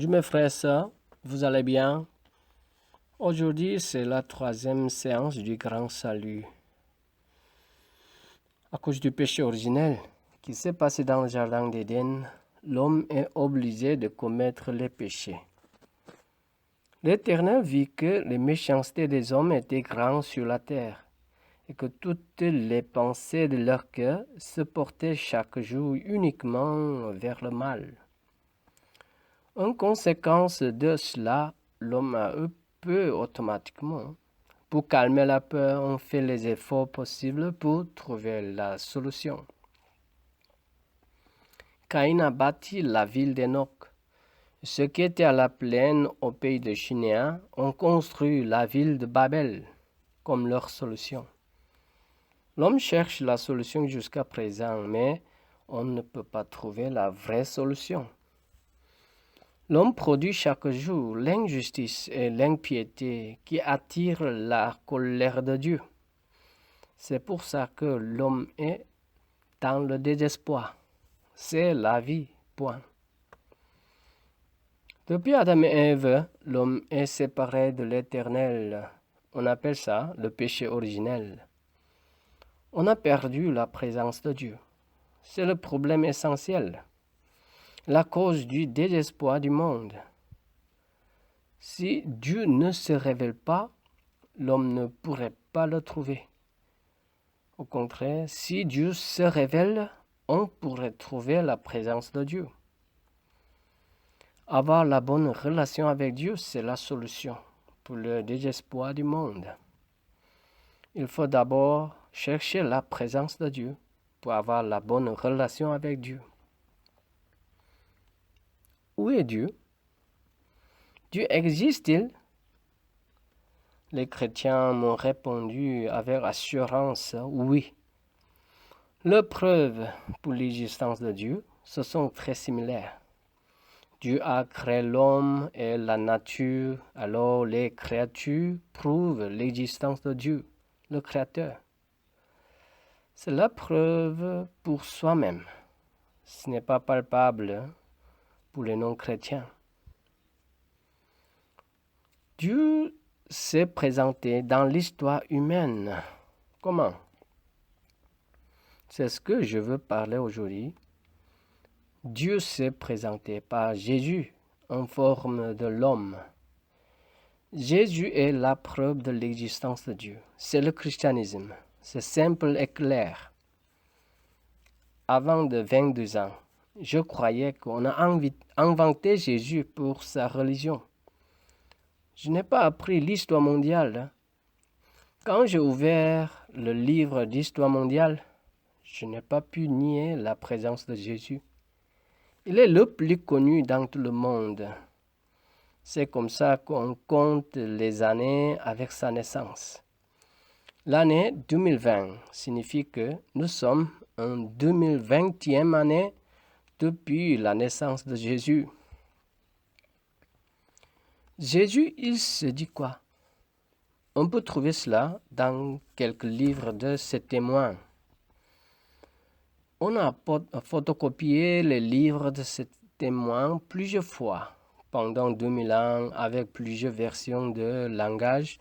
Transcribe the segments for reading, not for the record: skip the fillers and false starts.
Bonjour mes frères et sœurs, vous allez bien? Aujourd'hui, c'est la 3e séance du grand salut. À cause du péché originel qui s'est passé dans le jardin d'Éden, l'homme est obligé de commettre les péchés. L'Éternel vit que les méchancetés des hommes étaient grandes sur la terre et que toutes les pensées de leur cœur se portaient chaque jour uniquement vers le mal. En conséquence de cela, l'homme a eu peu automatiquement. Pour calmer la peur, on fait les efforts possibles pour trouver la solution. Caïn a bâti la ville d'Enoch. Ceux qui étaient à la plaine au pays de Shinéa ont construit la ville de Babel comme leur solution. L'homme cherche la solution jusqu'à présent, mais on ne peut pas trouver la vraie solution. L'homme produit chaque jour l'injustice et l'impiété qui attirent la colère de Dieu. C'est pour ça que l'homme est dans le désespoir. C'est la vie, point. Depuis Adam et Ève, l'homme est séparé de l'Éternel. On appelle ça le péché originel. On a perdu la présence de Dieu. C'est le problème essentiel, la cause du désespoir du monde. Si Dieu ne se révèle pas, l'homme ne pourrait pas le trouver. Au contraire, si Dieu se révèle, on pourrait trouver la présence de Dieu. Avoir la bonne relation avec Dieu, c'est la solution pour le désespoir du monde. Il faut d'abord chercher la présence de Dieu pour avoir la bonne relation avec Dieu. Où est Dieu? Dieu existe-t-il? Les chrétiens m'ont répondu avec assurance oui. Les preuves pour l'existence de Dieu, ce sont très similaires. Dieu a créé l'homme et la nature, alors les créatures prouvent l'existence de Dieu, le Créateur. C'est la preuve pour soi-même. Ce n'est pas palpable pour les non-chrétiens. Dieu s'est présenté dans l'histoire humaine. Comment? C'est ce que je veux parler aujourd'hui. Dieu s'est présenté par Jésus en forme de l'homme. Jésus est la preuve de l'existence de Dieu. C'est le christianisme. C'est simple et clair. Avant de 22 ans, je croyais qu'on a inventé Jésus pour sa religion. Je n'ai pas appris l'histoire mondiale. Quand j'ai ouvert le livre d'histoire mondiale, je n'ai pas pu nier la présence de Jésus. Il est le plus connu dans tout le monde. C'est comme ça qu'on compte les années avec sa naissance. L'année 2020 signifie que nous sommes en 2020e année depuis la naissance de Jésus. Jésus, il se dit quoi? On peut trouver cela dans quelques livres de ses témoins. On a photocopié les livres de ces témoins plusieurs fois pendant 2000 ans avec plusieurs versions de langage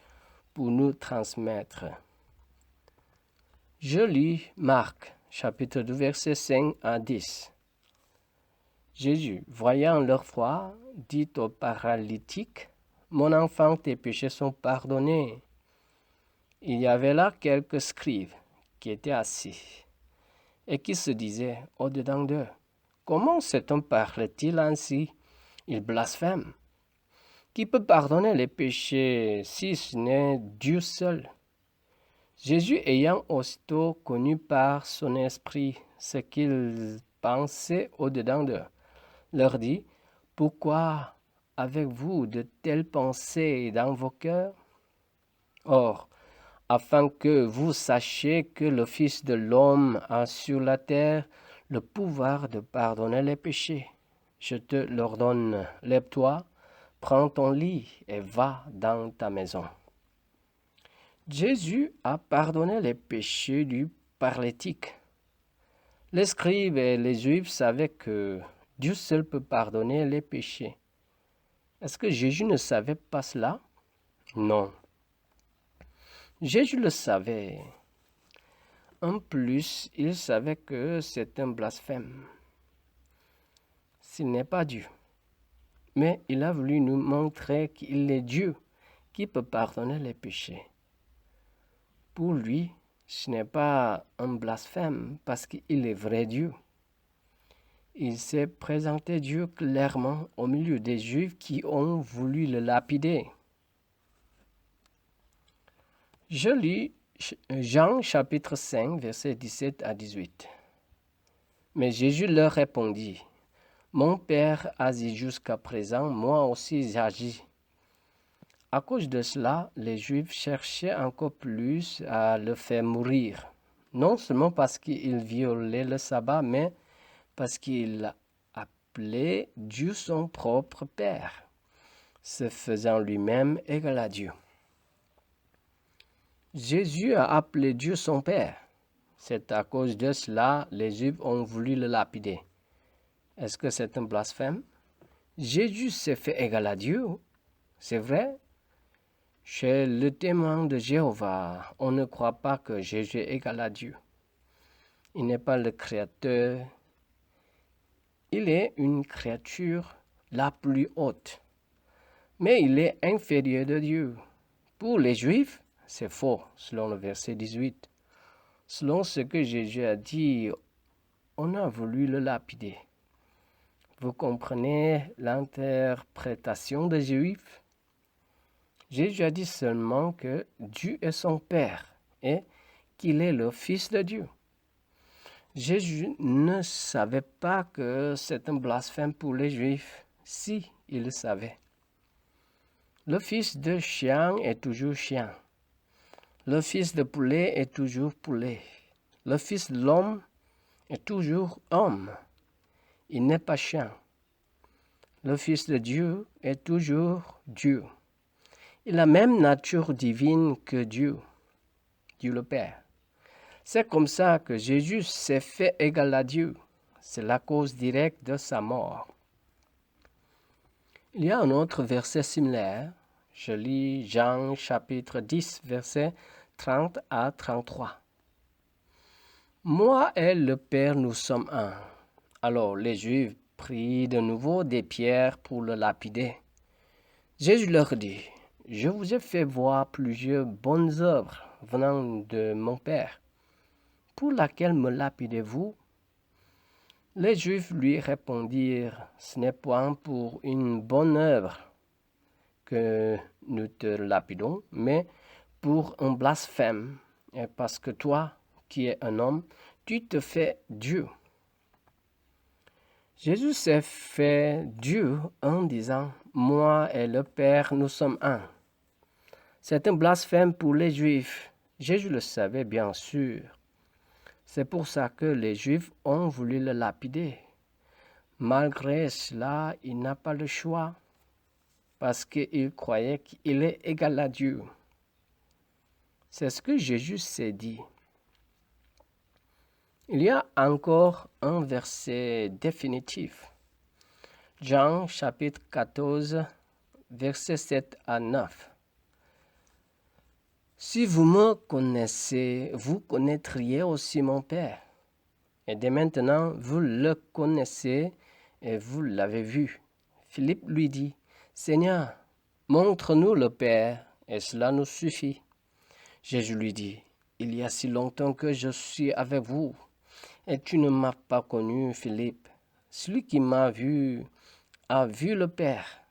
pour nous transmettre. Je lis Marc, chapitre 2, versets 5 à 10. Jésus, voyant leur foi, dit au paralytique, « Mon enfant, tes péchés sont pardonnés. » Il y avait là quelques scribes qui étaient assis et qui se disaient au-dedans d'eux, « Comment cet homme parle-t-il ainsi? Il blasphème. Qui peut pardonner les péchés si ce n'est Dieu seul? » Jésus, ayant aussitôt connu par son esprit ce qu'ils pensaient au-dedans d'eux, leur dit, « Pourquoi avez-vous de telles pensées dans vos cœurs? Or, afin que vous sachiez que le Fils de l'homme a sur la terre le pouvoir de pardonner les péchés. Je te l'ordonne, lève-toi, prends ton lit et va dans ta maison. » Jésus a pardonné les péchés du paralytique. Les scribes et les juifs savaient que Dieu seul peut pardonner les péchés. Est-ce que Jésus ne savait pas cela? Non. Jésus le savait. En plus, il savait que c'est un blasphème. S'il n'est pas Dieu. Mais il a voulu nous montrer qu'il est Dieu qui peut pardonner les péchés. Pour lui, ce n'est pas un blasphème parce qu'il est vrai Dieu. Il s'est présenté Dieu clairement au milieu des Juifs qui ont voulu le lapider. Je lis Jean chapitre 5, versets 17 à 18. Mais Jésus leur répondit, « Mon Père agit jusqu'à présent, moi aussi j'agis. » À cause de cela, les Juifs cherchaient encore plus à le faire mourir, non seulement parce qu'il violait le sabbat, mais parce qu'il appelait Dieu son propre Père, se faisant lui-même égal à Dieu. Jésus a appelé Dieu son Père. C'est à cause de cela les Juifs ont voulu le lapider. Est-ce que c'est un blasphème? Jésus s'est fait égal à Dieu, c'est vrai. Chez le témoin de Jéhovah, on ne croit pas que Jésus est égal à Dieu. Il n'est pas le Créateur. Il est une créature la plus haute. Mais il est inférieur de Dieu. Pour les Juifs, c'est faux, selon le verset 18. Selon ce que Jésus a dit, on a voulu le lapider. Vous comprenez l'interprétation des Juifs? Jésus a dit seulement que Dieu est son Père et qu'il est le Fils de Dieu. Jésus ne savait pas que c'est un blasphème pour les Juifs, si il le savait. Le fils de chien est toujours chien. Le fils de poulet est toujours poulet. Le fils de l'homme est toujours homme. Il n'est pas chien. Le fils de Dieu est toujours Dieu. Il a la même nature divine que Dieu, Dieu le Père. C'est comme ça que Jésus s'est fait égal à Dieu. C'est la cause directe de sa mort. Il y a un autre verset similaire. Je lis Jean chapitre 10, versets 30 à 33. Moi et le Père, nous sommes un. Alors les Juifs prirent de nouveau des pierres pour le lapider. Jésus leur dit, « Je vous ai fait voir plusieurs bonnes œuvres venant de mon Père. Pour laquelle me lapidez-vous? » Les Juifs lui répondirent, « Ce n'est point pour une bonne œuvre que nous te lapidons, mais pour un blasphème, et parce que toi, qui es un homme, tu te fais Dieu. » Jésus s'est fait Dieu en disant, « Moi et le Père, nous sommes un. » C'est un blasphème pour les Juifs. Jésus le savait bien sûr. C'est pour ça que les Juifs ont voulu le lapider. Malgré cela, il n'a pas le choix, parce qu'il croyait qu'il est égal à Dieu. C'est ce que Jésus s'est dit. Il y a encore un verset définitif. Jean chapitre 14, versets 7 à 9. Si vous me connaissez, vous connaîtriez aussi mon Père. Et dès maintenant, vous le connaissez et vous l'avez vu. Philippe lui dit, « Seigneur, montre-nous le Père, et cela nous suffit. » Jésus lui dit, « Il y a si longtemps que je suis avec vous, et tu ne m'as pas connu, Philippe. Celui qui m'a vu a vu le Père.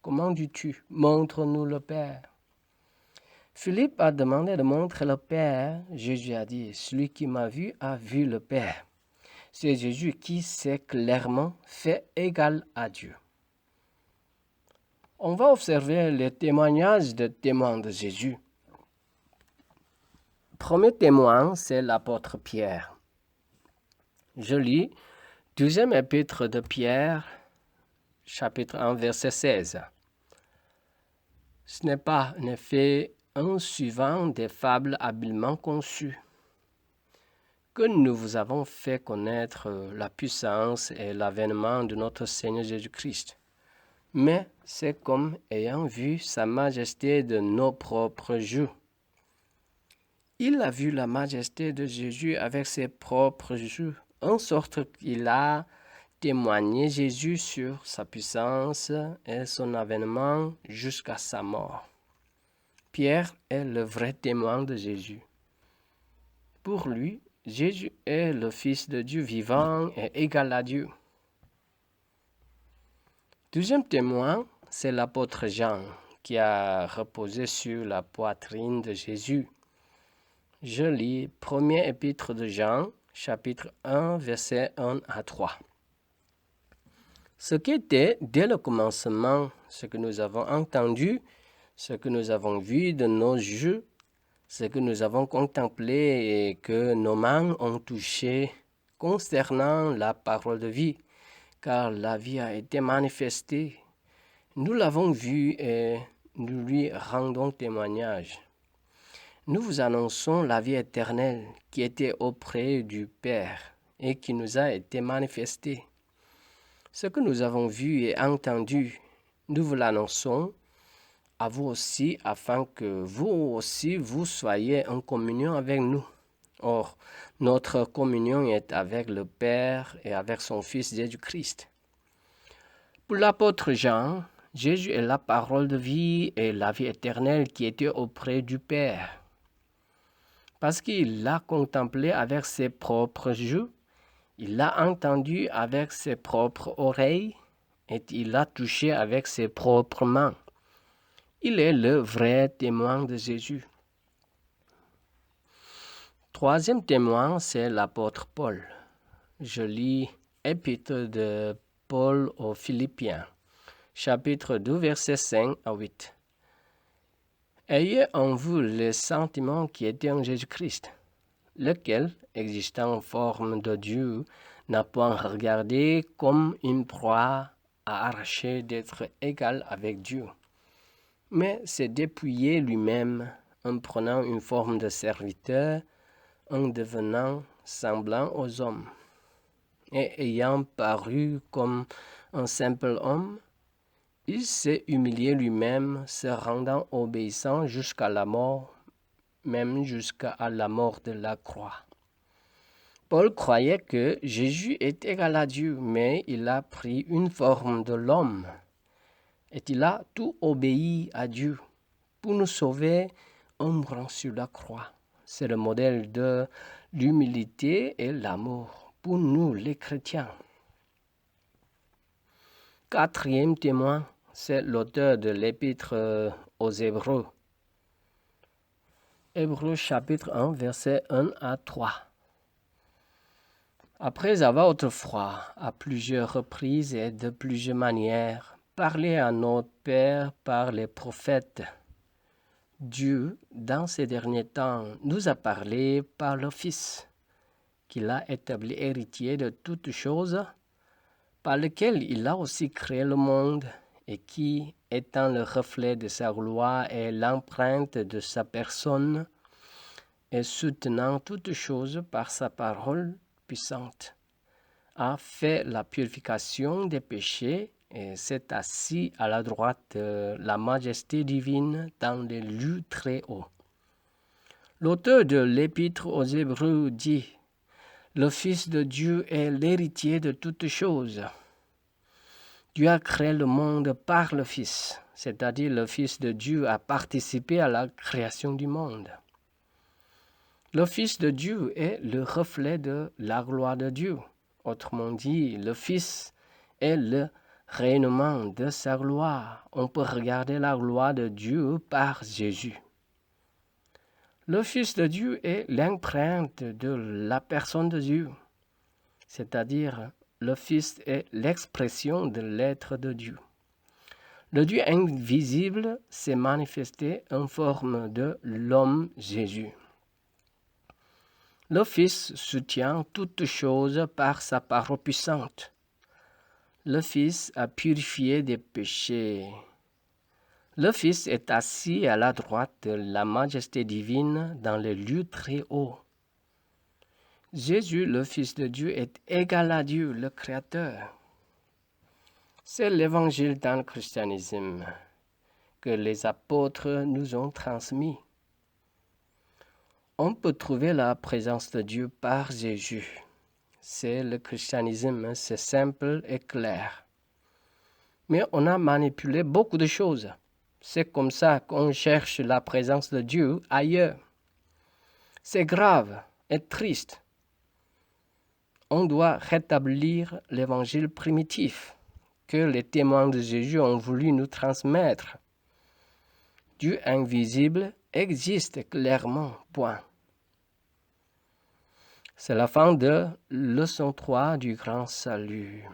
Comment dis-tu, montre-nous le Père? » Philippe a demandé de montrer le Père. Jésus a dit, « Celui qui m'a vu a vu le Père. » C'est Jésus qui s'est clairement fait égal à Dieu. On va observer les témoignages de témoins de Jésus. Premier témoin, c'est l'apôtre Pierre. Je lis deuxième épître de Pierre, chapitre 1, verset 16. Ce n'est pas, en effet, un suivant des fables habilement conçues que nous vous avons fait connaître la puissance et l'avènement de notre Seigneur Jésus-Christ, mais c'est comme ayant vu sa majesté de nos propres yeux. Il a vu la majesté de Jésus avec ses propres yeux, en sorte qu'il a témoigné Jésus sur sa puissance et son avènement jusqu'à sa mort. Pierre est le vrai témoin de Jésus. Pour lui, Jésus est le Fils de Dieu vivant et égal à Dieu. Deuxième témoin, c'est l'apôtre Jean, qui a reposé sur la poitrine de Jésus. Je lis premier épître de Jean, chapitre 1, versets 1 à 3. Ce qui était dès le commencement, ce que nous avons entendu, ce que nous avons vu de nos yeux, ce que nous avons contemplé et que nos mains ont touché concernant la parole de vie, car la vie a été manifestée. Nous l'avons vue et nous lui rendons témoignage. Nous vous annonçons la vie éternelle qui était auprès du Père et qui nous a été manifestée. Ce que nous avons vu et entendu, nous vous l'annonçons à vous aussi, afin que vous aussi vous soyez en communion avec nous. Or, notre communion est avec le Père et avec son Fils Jésus-Christ. Pour l'apôtre Jean, Jésus est la parole de vie et la vie éternelle qui était auprès du Père. Parce qu'il l'a contemplé avec ses propres yeux, il l'a entendu avec ses propres oreilles et il l'a touché avec ses propres mains. Il est le vrai témoin de Jésus. Troisième témoin, c'est l'apôtre Paul. Je lis Épître de Paul aux Philippiens, chapitre 2, versets 5 à 8. Ayez en vous les sentiments qui étaient en Jésus-Christ, lequel, existant en forme de Dieu, n'a point regardé comme une proie à arracher d'être égal avec Dieu, mais s'est dépouillé lui-même en prenant une forme de serviteur, en devenant semblant aux hommes, et ayant paru comme un simple homme, il s'est humilié lui-même, se rendant obéissant jusqu'à la mort, même jusqu'à la mort de la croix. Paul croyait que Jésus est égal à Dieu, mais il a pris une forme de l'homme, et il a tout obéi à Dieu pour nous sauver en mourant sur la croix. C'est le modèle de l'humilité et l'amour pour nous les chrétiens. Quatrième témoin, c'est l'auteur de l'épître aux Hébreux. Hébreux chapitre 1, versets 1 à 3. Après avoir autrefois, à plusieurs reprises et de plusieurs manières, parlé à notre Père par les prophètes, Dieu, dans ces derniers temps, nous a parlé par le Fils, qu'il a établi héritier de toutes choses, par lequel il a aussi créé le monde, et qui, étant le reflet de sa gloire et l'empreinte de sa personne, et soutenant toutes choses par sa parole puissante, a fait la purification des péchés et s'est assis à la droite de la majesté divine dans les lieux très hauts. L'auteur de l'Épître aux Hébreux dit: le Fils de Dieu est l'héritier de toutes choses. Dieu a créé le monde par le Fils, c'est-à-dire le Fils de Dieu a participé à la création du monde. Le Fils de Dieu est le reflet de la gloire de Dieu. Autrement dit, le Fils est le rayonnement de sa gloire. On peut regarder la gloire de Dieu par Jésus. Le Fils de Dieu est l'empreinte de la personne de Dieu, c'est-à-dire le Fils est l'expression de l'être de Dieu. Le Dieu invisible s'est manifesté en forme de l'homme Jésus. Le Fils soutient toutes choses par sa parole puissante. Le Fils a purifié des péchés. Le Fils est assis à la droite de la majesté divine dans les lieux très hauts. Jésus, le Fils de Dieu, est égal à Dieu, le Créateur. C'est l'évangile dans le christianisme que les apôtres nous ont transmis. On peut trouver la présence de Dieu par Jésus. C'est le christianisme, c'est simple et clair. Mais on a manipulé beaucoup de choses. C'est comme ça qu'on cherche la présence de Dieu ailleurs. C'est grave et triste. On doit rétablir l'évangile primitif que les témoins de Jésus ont voulu nous transmettre. Dieu invisible existe clairement, point. C'est la fin de leçon 3 du grand salut.